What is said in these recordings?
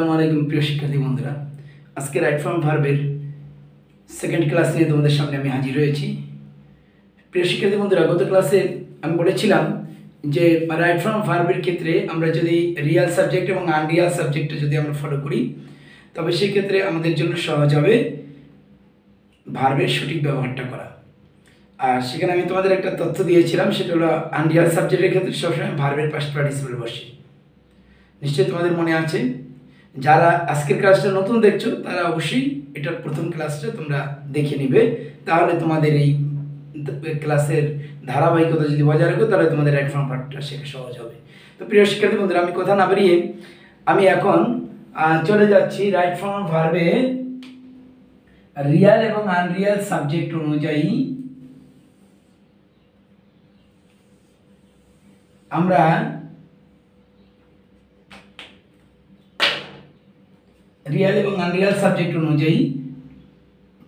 আসসালামু আলাইকুম প্রিয় শিক্ষার্থী বন্ধুরা, আজকে রাইট ফর্ম ভার্বের সেকেন্ড ক্লাস নিয়ে তোমাদের সামনে আমি হাজির হয়েছি। প্রিয় শিক্ষার্থী বন্ধুরা, গত ক্লাসে আমি বলেছিলাম যে রাইট ফর্ম ভার্বের ক্ষেত্রে আমরা যদি রিয়াল সাবজেক্ট এবং আনরিয়াল সাবজেক্টে যদি আমরা ফলো করি তবে সেক্ষেত্রে আমাদের জন্য সহজ হবে ভার্বের সঠিক ব্যবহারটা করা। আর সেখানে আমি তোমাদের একটা তথ্য দিয়েছিলাম, সেটা হলো আনরিয়াল সাবজেক্টের ক্ষেত্রে সবসময় ভার্বের পাস্ট পার্টিসিপল বসে। নিশ্চয়ই তোমাদের মনে আছে। যারা আজকের ক্লাসটা নতুন দেখছো তারা অবশ্যই এটার প্রথম ক্লাসটা তোমরা দেখে নিবে, তাহলে তোমাদের এই ক্লাসের ধারাবাহিকতা যদি বজায় রাখো তাহলে তোমাদের রাইট ফর্ম পার্টটা শেখা সহজ হবে। তো প্রিয় শিক্ষার্থী বন্ধুরা, আমি কথা না বাড়িয়ে আমি এখন চলে যাচ্ছি রাইট ফর্ম ভার্বে রিয়াল এবং আনরিয়াল সাবজেক্ট অনুযায়ী আমরা রিয়াল এবং আনরিয়াল সাবজেক্ট অনুযায়ী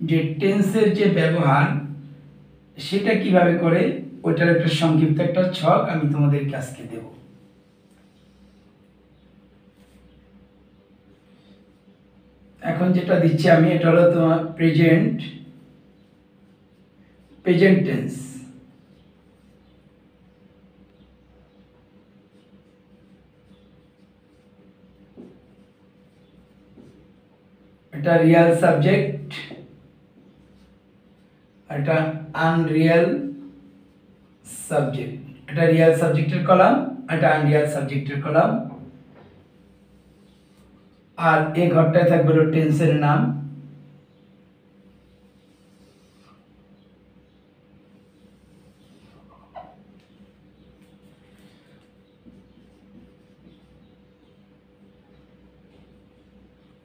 যে টেন্সের যে ব্যবহার সেটা কিভাবে করে ওইটার একটা সংক্ষিপ্ত একটা ছক আমি তোমাদেরকে আজকে দেব। এখন যেটা দিচ্ছি আমি, এটা হলো তোমার প্রেজেন্ট টেন্স। এটা রিয়াল সাবজেক্ট, এটা আনরিয়াল সাবজেক্ট। এটা রিয়াল সাবজেক্টের কলাম, এটা আনরিয়াল সাবজেক্টের কলাম। আর এই ঘরটায় থাকবে হলো টেন্সের নাম।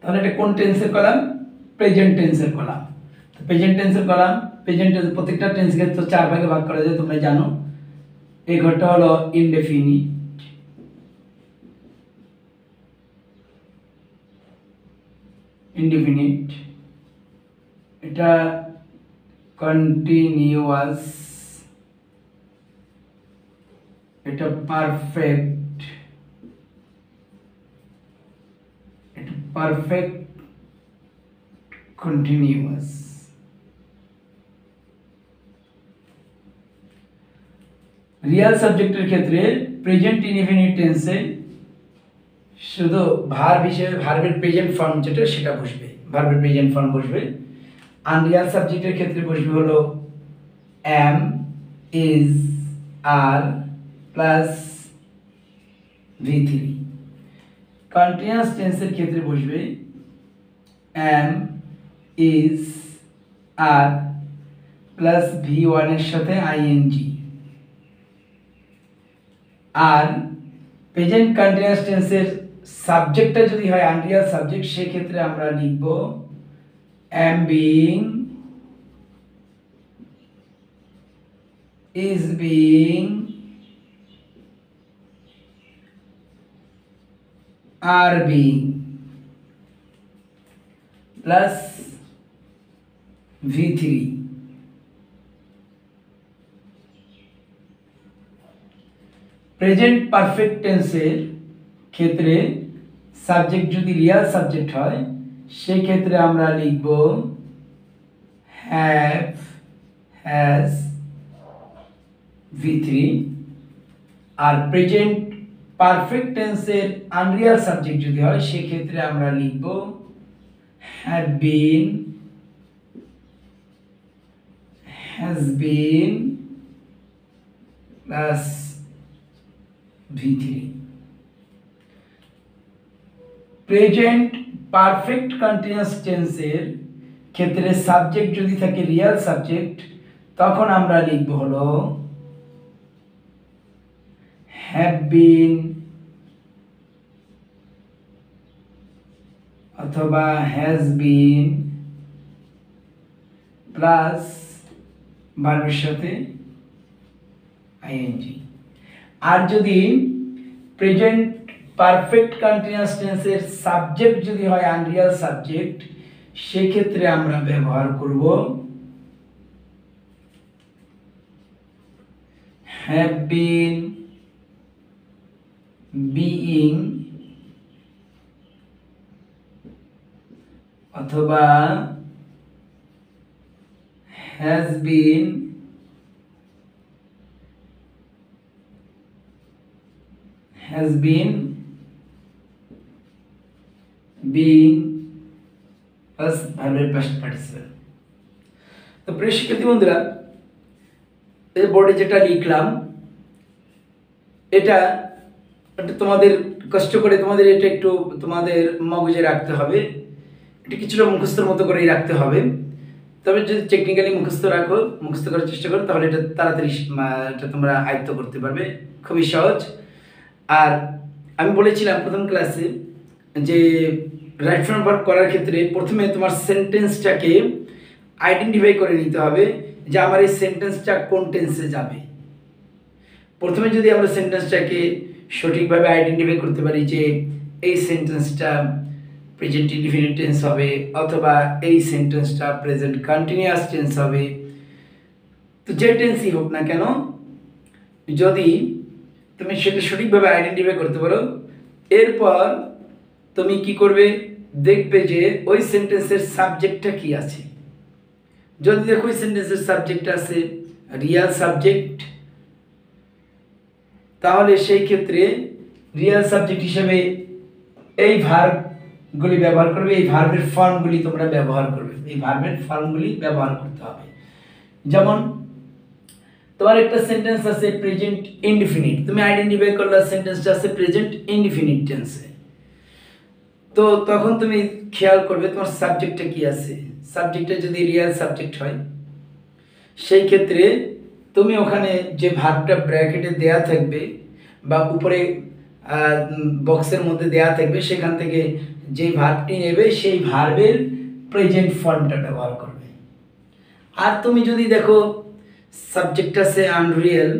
তাহলে এটা কোন টেন্সের কলাম? প্রেজেন্ট টেন্সের কলাম। তো প্রেজেন্ট টেন্সের কলাম, প্রেজেন্ট টেন্স প্রত্যেকটা টেন্সকে তো চার ভাগে ভাগ করা যায়, তোমরা জানো। এই ঘরটা হলো ইনডেফিনিট, এটা কন্টিনিউয়াস, এটা পারফেক্ট, এটা পারফেক্ট কন্টিনিউয়াস। রিয়াল সাবজেক্টের ক্ষেত্রে প্রেজেন্ট ইনডিফিনিট টেন্সে শুধু ভার্ব হিসেবে ভার্বের প্রেজেন্ট ফর্ম যেটা সেটা বসবে, ভার্বের প্রেজেন্ট ফর্ম বসবে। আনরিয়াল সাবজেক্টের ক্ষেত্রে বসবে হলো am, is, are plus V3। Continuous টেন্সের ক্ষেত্রে বসবে M, is, are plus V1 এর সাথে ING। আর প্রেজেন্ট কন্টিনিউয়াস টেন্সের সাবজেক্টটা যদি হয় আনরিয়াল সাবজেক্ট, সেক্ষেত্রে আমরা লিখব am being, is being, are being plus V3। Present perfect টেন্সের ক্ষেত্রে সাবজেক্ট যদি রিয়াল সাবজেক্ট হয় সেই ক্ষেত্রে আমরা লিখব হ্যাভ, হ্যাজ, V3। আর প্রেজেন্ট পারফেক্ট টেন্সের আনরিয়াল সাবজেক্ট যদি হয় সেক্ষেত্রে আমরা লিখব have been, has been plus V3। Present perfect continuous টেন্সের ক্ষেত্রে সাবজেক্ট যদি থাকে রিয়াল সাবজেক্ট, তখন আমরা লিখব হলো হ্যাভ বিন অথবা হ্যাজ বিন প্লাস ভার্বের সাথে ING। আর যদি প্রেজেন্ট পারফেক্ট কন্টিনিউয়াস টেন্সের সাবজেক্ট যদি হয় আনরিয়াল সাবজেক্ট, সেক্ষেত্রে আমরা ব্যবহার করব হ্যাভ বিন, বিইং অথবা has been being plus ভার্বের past participle। তো প্রিয় শিক্ষার্থী বন্ধুরা, এই বোর্ডে যেটা লিখলাম এটা তোমাদের কষ্ট করে তোমাদের এটা একটু তোমাদের মগজে রাখতে হবে, এটা কিছুটা মুখস্থের মতো করেই রাখতে হবে। তবে যদি টেকনিক্যালি মুখস্থ করার চেষ্টা করো তাহলে এটা তাড়াতাড়ি এটা তোমরা আয়ত্ত করতে পারবে, খুবই সহজ। আর আমি বলেছিলাম প্রথম ক্লাসে যে রাইট ফ্রম ভার্ব করার ক্ষেত্রে প্রথমে তোমার সেন্টেন্সটাকে আইডেন্টিফাই করে নিতে হবে যে আমার এই সেন্টেন্সটা কোন টেন্সে যাবে। প্রথমে যদি আমরা সেন্টেন্সটাকে সঠিকভাবে আইডেন্টিফাই করতে পারি যে এই সেন্টেন্সটা প্রেজেন্ট ইনডিফিনিট টেন্স হবে অথবা এই সেন্টেন্সটা প্রেজেন্ট কন্টিনিউয়াস টেন্স হবে, তো যে টেন্সই হোক না কেন যদি তুমি সেটা সঠিকভাবে আইডেন্টিফাই করতে পারো, এরপর তুমি কি করবে, দেখবে যে ওই সেন্টেন্সের সাবজেক্টটা কি আছে। যদি দেখো ওই সেন্টেন্সের সাবজেক্ট আছে রিয়াল সাবজেক্ট, তাহলে সেই ক্ষেত্রে রিয়াল সাবজেক্ট হিসেবে এই ভার্বগুলি ব্যবহার করবে, এই ভার্বের ফর্মগুলি তোমরা ব্যবহার করবে, এই ভার্বের ফর্মগুলি ব্যবহার করতে হবে। যেমন তোমার একটা সেন্টেন্স আছে প্রেজেন্ট ইনডিফিনিট, তুমি আইডেন্টিফাই করলে সেন্টেন্সটা আছে প্রেজেন্ট ইনডিফিনিট টেন্সে, তো তখন তুমি খেয়াল করবে তোমার সাবজেক্টটা কি আছে। সাবজেক্টটা যদি রিয়াল সাবজেক্ট হয় সেই ক্ষেত্রে তুমি ওখানে যে ভার্বটা ব্র্যাকেটে দেয়া থাকবে বা উপরে বক্সের মধ্যে দেয়া থাকবে সেখান থেকে যে ভার্বটি নেবে সেই ভার্বের প্রেজেন্ট ফর্মটা ব্যবহার করবে। আর তুমি যদি দেখো সাবজেক্ট আছে আনরিয়েল,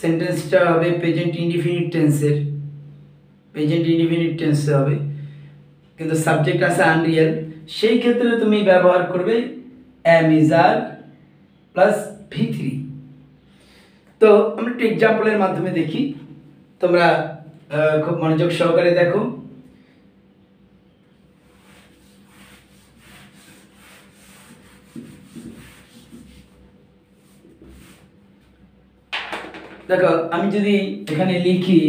সেন্টেন্সটা হবে প্রেজেন্ট ইনডিফিনিট টেন্সের, প্রেজেন্ট ইনডিফিনিট টেন্সে হবে, কিন্তু সাবজেক্ট আছে আনরিয়েল, সেই ক্ষেত্রে তুমি ব্যবহার করবে am is are plus V3। তো আমরা একটু এক্সাম্পলের মাধ্যমে দেখি, তোমরা খুব মনোযোগ সহকারে দেখো। দেখো আমি যদি এখানে লিখি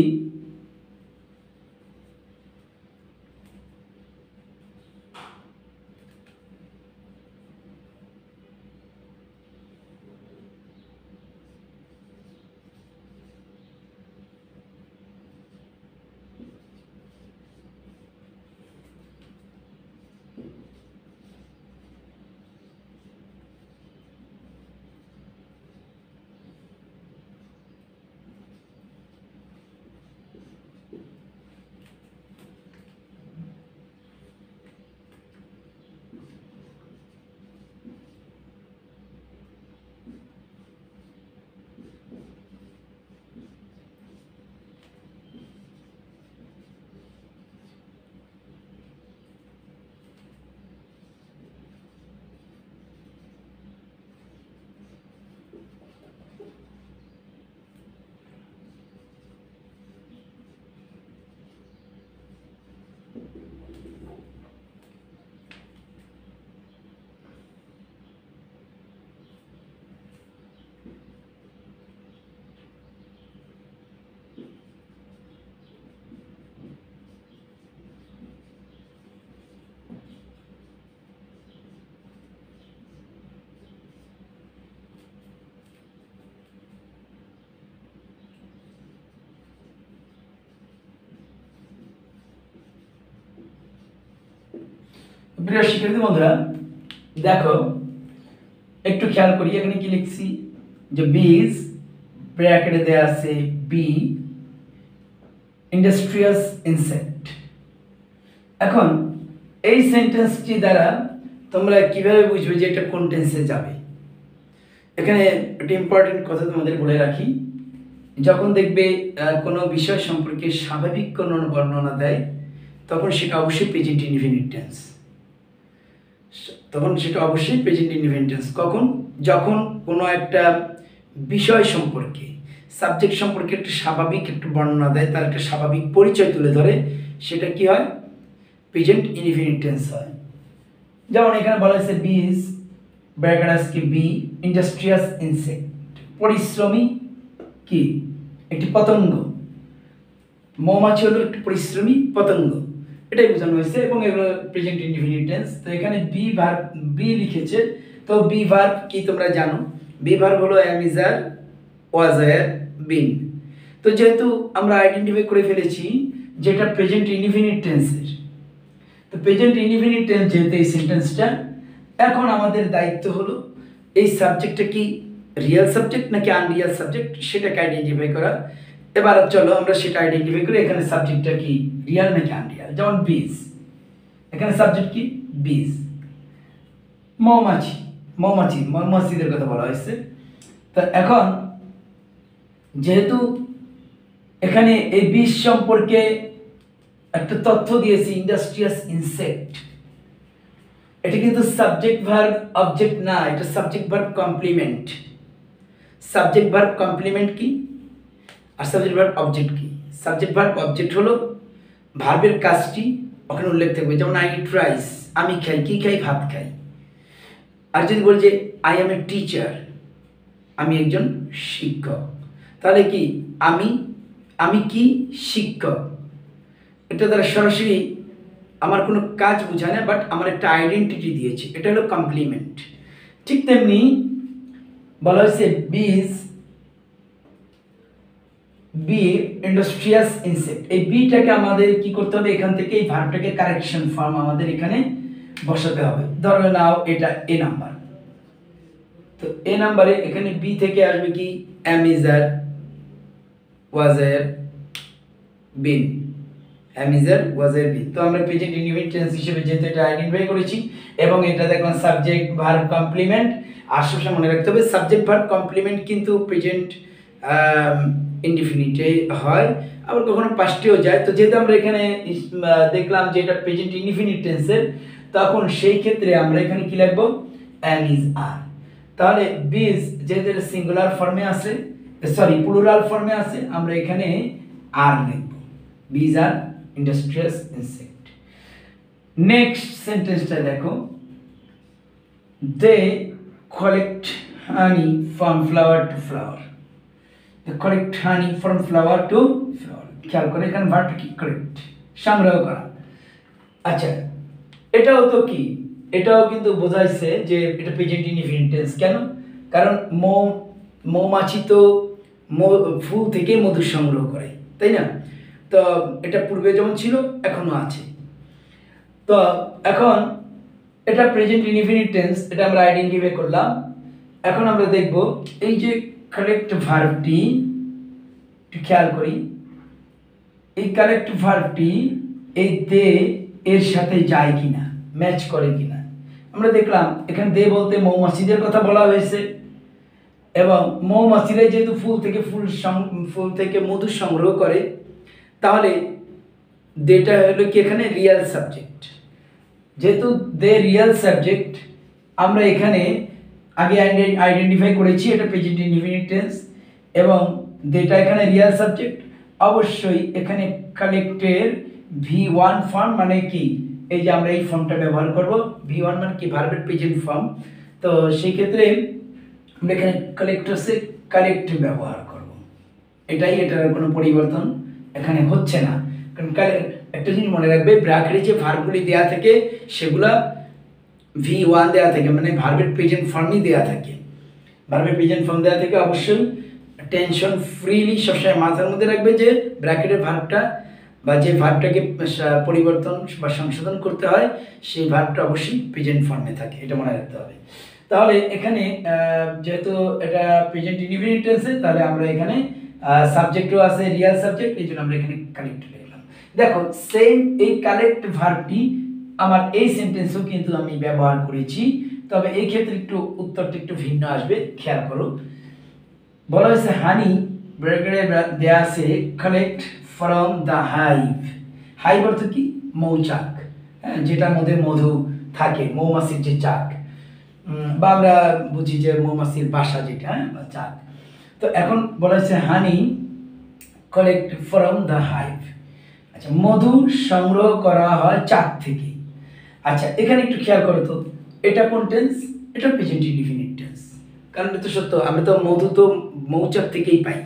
প্রিয় শিক্ষার্থী বন্ধুরা দেখো একটু খেয়াল করি, এখানে কি লিখছি যে বীজ ব্র্যাকেটে দেয়া আছে বি ইন্ডাস্ট্রিয়াস ইনসেক্ট। এখন এই সেন্টেন্সটি দ্বারা তোমরা কিভাবে বুঝবে যে এটা কোন টেন্সে যাবে। এখানে একটা ইম্পর্টেন্ট কথা তোমাদের বলে রাখি, যখন দেখবে কোনো বিষয় সম্পর্কে স্বাভাবিক কোনো বর্ণনা দেয় তখন সেটা অবশ্যই প্রেজেন্ট ইনডিফিনিট টেন্স, তখন সেটা অবশ্যই প্রেজেন্ট ইনডিফিনিট টেন্স। কখন? যখন কোনো একটা বিষয় সম্পর্কে সাবজেক্ট সম্পর্কে একটা স্বাভাবিক একটা বর্ণনা দেয়, তার একটা স্বাভাবিক পরিচয় তুলে ধরে, সেটা কি হয় প্রেজেন্ট ইনডিফিনিট টেন্স হয়। যেমন এখানে বলা হয়েছে বিজ ব্র্যাকেট কি বি ইন্ডাস্ট্রিয়াস ইনসেক্ট, পরিশ্রমী কি একটি পতঙ্গ, মৌমাছি হলো একটি পরিশ্রমী পতঙ্গ, এটাই বোঝানো হয়েছে এবং এগুলো প্রেজেন্ট ইনডিফিনিট টেন্স। তো এখানে বি ভার্ব বি লিখেছে, তো বি ভার্ব কি তোমরা জানো, বি ভার্ব হলো অ্যাম ইজ আর ওয়াজ আর বিন। তো যেহেতু আমরা আইডেন্টিফাই করে ফেলেছি যেটা প্রেজেন্ট ইনডিফিনিট টেন্সের, তো প্রেজেন্ট ইনডিফিনিট টেন্স যেহেতু এই সেন্টেন্সটা, এখন আমাদের দায়িত্ব হলো এই সাবজেক্টটা কি রিয়েল সাবজেক্ট নাকি আনরিয়েল সাবজেক্ট সেটাকে আইডেন্টিফাই করা। এবার চলো আমরা সেটা আইডেন্টিফাই করি, এখানে সাবজেক্টটা কি রিয়েল নাকি আনরিয়েল। যেমন বীজ, এখানে সাবজেক্ট কি বীজ, মৌমাছি মৌমাছি মৌমাছিদের কথা বলা হয়েছে। তো এখন যেহেতু এখানে এই বীজ সম্পর্কে একটা তথ্য দিয়েছি ইন্ডাস্ট্রিয়াস ইনসেক্ট, এটা কিন্তু সাবজেক্ট ভার্ব অবজেক্ট না, এটা subject verb complement. Subject verb complement কি আর সাবজেক্ট ভার্ব অবজেক্ট কি? সাবজেক্ট ভার্ব অবজেক্ট হলো ভার্বের কাজটি ওখানে উল্লেখ থাকবে, যেমন আই ইট রাইস আমি খাই, কি খাই ভাত খাই। আর যদি বলি যে আই এম এ টিচার আমি একজন শিক্ষক, তাহলে কি আমি আমি কি শিক্ষক, এটা দ্বারা সরাসরি আমার কোনো কাজ বোঝায় না, বাট আমার একটা আইডেন্টিটি দিয়েছে, এটা হলো কমপ্লিমেন্ট। ঠিক তেমনি বলা হয়েছে বিজ বি ইন্ডাস্ট্রিয়াস ইনসেক্ট, এই বিটাকে আমাদের কি করতে হবে, এখান থেকে এই ভার্বটাকে কারেকশন ফর্ম আমাদের এখানে বসাতে হবে। ধরো নাও এটা এ নাম্বার, তো এ নাম্বারে এখানে বি থেকে আসবে কি am is R was R bin, am is আর ওয়াজ আর বিন। তো আমরা প্রেজেন্ট ইনডিফিনিট টেন্স হিসেবে যেহেতু এটা আইডেন্টিফাই করেছি এবং এটা দেখলাম সাবজেক্ট ভার্ব কমপ্লিমেন্ট। আর সবসময় মনে রাখতে হবে সাবজেক্ট ভার্ব কমপ্লিমেন্ট কিন্তু প্রেজেন্ট ইনডিফিনিটে হয়, আবার কখনো পাস্টেও যায়। তো যেহেতু আমরা এখানে দেখলাম যে এটা প্রেজেন্ট ইনডিফিনিট টেন্সের, তখন সেই ক্ষেত্রে আমরা এখানে কি লিখবো অ্যাম ইজ আর। তাহলে বিজ যেহেতু এটা সিঙ্গুলার ফর্মে আছে, সরি প্লুরাল ফর্মে আছে, আমরা এখানে আর লিখব, বিজ আর ইন্ডাস্ট্রিয়াস ইনসেক্ট। নেক্সট সেন্টেন্সটা দেখো, they collect honey from flower to flower. They collect honey from flower to flower, খেয়াল করে এখানে ভার্বটা কি কালেক্ট, সংগ্রহ করা। আচ্ছা এটাও তো কি, এটাও কিন্তু বোঝাইছে যে এটা প্রেজেন্ট ইনডিফিনিট টেন্স। কেন? কারণ মৌমাছি তো ফুল থেকে মধু সংগ্রহ করে, তাই না? তো এটা পূর্বে যেমন ছিল এখনো আছে। তো এখন এটা প্রেজেন্ট ইনডিফিনিট টেন্স, এটা আমরা আইডেন্টিফাই করলাম। এখন আমরা দেখব এই যে কারেক্ট ভার্বটি, খেয়াল করি এই কারেক্ট ভার্বটি এই দে এর সাথে যায় কিনা, ম্যাচ করে কিনা। আমরা দেখলাম এখানে দে বলতে মৌমাছিদের কথা বলা হয়েছে এবং মৌমাছিরা যেহেতু ফুল থেকে মধু সংগ্রহ করে, তাহলে দেটা হলো কি এখানে রিয়েল সাবজেক্ট। যেহেতু দে রিয়েল সাবজেক্ট, আমরা এখানে আগে আইডেন্টিফাই করেছি এটা প্রেজেন্ট ইনডিফিনিট টেন্স এবং দেটা এখানে রিয়েল সাবজেক্ট। অবশ্যই এখানে কালেক্টের V1 ফর্ম মানে কি, এই যে আমরা এই ফর্মটা ব্যবহার করব, V1 মানে কি ভার্বের প্রেজেন্ট ফর্ম। তো সেই ক্ষেত্রে আমরা এখানে কালেক্টরসে কালেক্ট ব্যবহার করব, এটাই, এটার কোনো পরিবর্তন এখানে হচ্ছে না। কারণ একটা জিনিস মনে রাখবে, ব্র্যাকেটে যে ভার্বগুলি দেওয়া থাকে সেগুলা V1 দেওয়া থাকে, মানে ভার্বের প্রেজেন্ট ফর্মই দেওয়া থাকে। ভার্বের প্রেজেন্ট ফর্ম দেওয়া থেকে অবশ্যই টেনশন ফ্রিলি সবসময় মাথার মধ্যে রাখবে যে ব্র্যাকেটের ভার্বটা বা যে ভার্বটাকে পরিবর্তন বা সংশোধন করতে হয় সেই ভার্বটা অবশ্যই প্রেজেন্ট ফর্মে থাকে, এটা মনে রাখতে হবে। তাহলে এখানে যেহেতু এটা প্রেজেন্ট ইনডিফিনিট টেন্সে, তাহলে আমরা এখানে সাবজেক্টও আছে রিয়েল সাবজেক্ট, এই জন্য আমরা এখানে কালেক্ট লিখলাম। দেখো সেম এই কালেক্ট ভার্বটি আমার এই সেন্টেন্সেও কিন্তু আমি ব্যবহার করেছি, তবে এই ক্ষেত্রে একটু উত্তরটা একটু ভিন্ন আসবে, খেয়াল করো। বলা হয়েছে হানি ব্র্যাকেটে দেয়া আছে collect from the hive. Hive অর্থ কি মৌচাক, হ্যাঁ, যেটার মধ্যে মধু থাকে, মৌমাছির যে চাক, বা আমরা বুঝি যে মৌমাছির বাসা যেটা, হ্যাঁ, বা চাক। তো এখন বলা হয়েছে হানি কালেক্ট ফ্রম দ্য হাইভ। আচ্ছা, মধু সংগ্রহ করা হয় চাক থেকে। আচ্ছা, এখানে একটু খেয়াল করো তো, এটা কোন টেন্স? এটা প্রেজেন্ট ইনডিফিনিট টেন্স। কারণ এটা তো সত্য, আমরা তো মধু তো মৌচাক থেকেই পাই,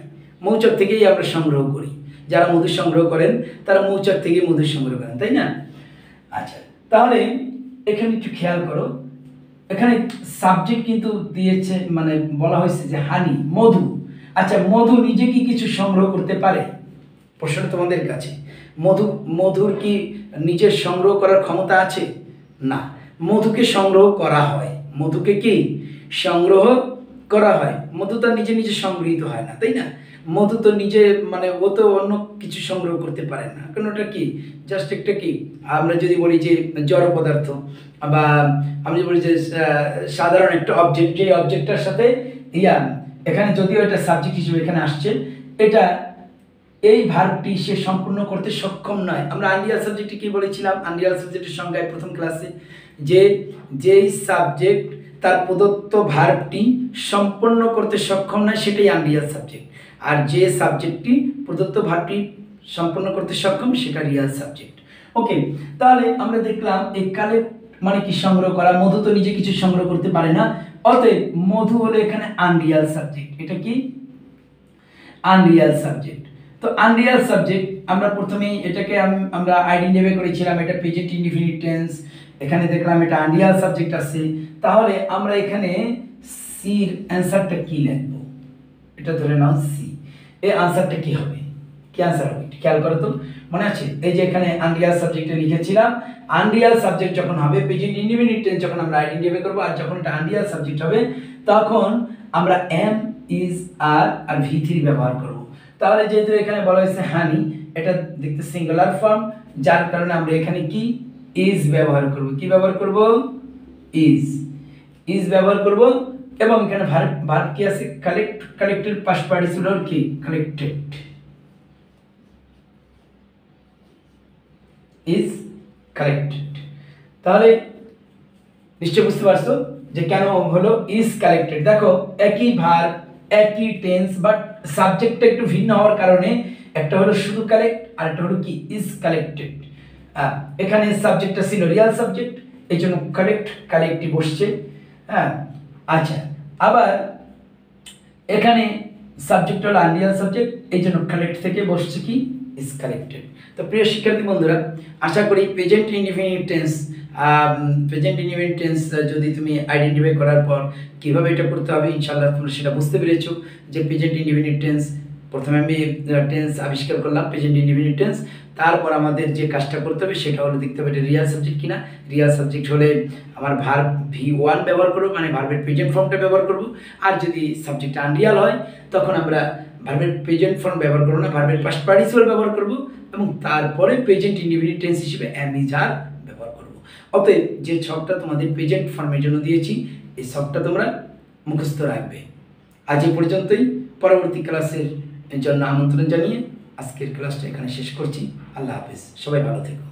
মৌচাক থেকেই আমরা সংগ্রহ করি। যারা মধু সংগ্রহ করেন তারা মৌচাক থেকেই মধু সংগ্রহ করেন, তাই না? আচ্ছা, তাহলে এখানে একটু খেয়াল করো, এখানে সাবজেক্ট কিন্তু দিয়েছে, মানে বলা হয়েছে যে হানি, মধু। আচ্ছা, মধু নিজে কি কিছু সংগ্রহ করতে পারে? প্রশ্নটা তোমাদের কাছে, মধুর কি নিজের সংগ্রহ করার ক্ষমতা আছে? না, মধুকে সংগ্রহ করা হয়। মধুকে কি সংগ্রহ করা হয়? মধু তো নিজে নিজে সংগৃহীত হয় না, তাই না? মধু তো নিজে, মানে ও তো অন্য কিছু সংগ্রহ করতে পারে না, কারণ ওটা কি জাস্ট একটা কি, আমরা যদি বলি যে জড় পদার্থ, বা আমরা যদি বলি যে সাধারণ একটা অবজেক্ট, যে অবজেক্টটার সাথে এখানে যদিও এটা সাবজেক্ট হিসেবে এখানে আসছে, এটা এই ভার্বটি সে সম্পূর্ণ করতে সক্ষম নয়। আমরা আনরিয়াল সাবজেক্টে কি বলেছিলাম? আনরিয়াল সাবজেক্টের সংজ্ঞায় প্রথম ক্লাসে, যে যেই সাবজেক্ট তার প্রদত্ত ভার্বটি সম্পন্ন করতে সক্ষম নয় সেটাই আনরিয়াল সাবজেক্ট, আর যে সাবজেক্টটি প্রদত্ত ভার্বটি সম্পন্ন করতে সক্ষম সেটা রিয়াল সাবজেক্ট। ওকে, তাহলে আমরা দেখলাম এই কালেক্ট মানে কি সংগ্রহ করা। মধু তো নিজে কিছু সংগ্রহ করতে পারে না, অতএব মধু হলো এখানে আনরিয়াল সাবজেক্ট। এটা কি আনরিয়াল সাবজেক্ট। তো আনরিয়াল সাবজেক্ট আমরা প্রথমেই এটাকে আমরা আইডেন্টিফাই করেছিলাম, এটা প্রেজেন্ট ইনডিফিনিট টেন্স। এখানে দেখলাম এটা আনরিয়াল সাবজেক্ট আছে। তাহলে আমরা এখানে সির অ্যান্সারটা কি লিখব? এটা ধরে নাও সি। এই আনসারটা কি হবে? কি আনসার হবে খেয়াল করো তো, মনে আছে? এই যে এখানে আনরিয়াল সাবজেক্টে লিখেছিলাম, আনরিয়াল সাবজেক্ট যখন হবে, প্রেজেন্ট ইনডিফিনিট টেন্স যখন আমরা আইডেন্টিফাই করব, আর যখন এটা আনরিয়াল সাবজেক্ট হবে তখন আমরা এম, ইজ, আর V3 ব্যবহার করব। তাহলে যেহেতু এখানে বলা হয়েছে হানি, এটা দেখতে সিঙ্গুলার ফর্ম, যার কারণে আমরা এখানে কি ইজ ব্যবহার করব। কি ব্যবহার করব? ইজ ব্যবহার করব। এবং এখানে ভার্ব কি আছে? কালেক্ট। কালেক্টেড পাস্ট পার্টিসিপল কি? কালেক্টেড। Is collected. তাহলে নিশ্চয় বুঝতে পারছো যে কেন হলো ইজ কালেক্টেড। দেখো একই ভার্ব, একই টেন্স, বাট সাবজেক্টটা একটু ভিন্ন হওয়ার কারণে একটা হলো শুধু কালেক্ট আর একটা হলো কি ইজ কালেক্টেড। এখানে সাবজেক্টটা ছিল রিয়াল সাবজেক্ট, এই জন্য কালেক্টই বসছে। হ্যাঁ, আচ্ছা, আবার এখানে সাবজেক্ট হলো আনরিয়াল সাবজেক্ট, এই জন্য কালেক্ট থেকে বসছে কি ইজ কালেক্টেড। তো প্রিয় শিক্ষার্থী বন্ধুরা, আশা করি প্রেজেন্ট ইনডিফিনিট টেন্স যদি তুমি আইডেন্টিফাই করার পর কিভাবে এটা করতে হবে, ইনশাআল্লাহ তোমরা সেটা বুঝতে পেরেছো। যে প্রেজেন্ট ইনডিফিনিট টেন্স, প্রথমে আমি টেন্স আবিষ্কার করলাম প্রেজেন্ট ইনডিফিনিট টেন্স, তারপর আমাদের যে কাজটা করতে হবে সেটা হলো দেখতে হবে এটা রিয়াল সাবজেক্ট কিনা। রিয়াল সাবজেক্ট হলে আমার ভার্ব V1 ব্যবহার করবো, মানে ভার্বের প্রেজেন্ট ফর্মটা ব্যবহার করব। আর যদি সাবজেক্ট আনরিয়াল হয় তখন আমরা ভার্বের প্রেজেন্ট ফর্ম ব্যবহার করবো না, ভার্বের পাস্ট পার্টিসিপল ব্যবহার করব, এবং তারপরে প্রেজেন্ট ইনডিফিনিট টেন্স হিসেবে এম, ইজ, আর ব্যবহার করব। অতএব যে ছকটা তোমাদের প্রেজেন্ট ফর্মের জন্য দিয়েছি, এই ছকটা তোমরা মুখস্থ রাখবে। আজ এই পর্যন্তই। পরবর্তী ক্লাসের জন্য আমন্ত্রণ জানিয়ে আজকের ক্লাসটা এখানে শেষ করছি। আল্লাহ হাফেজ, সবাই ভালো থেকো।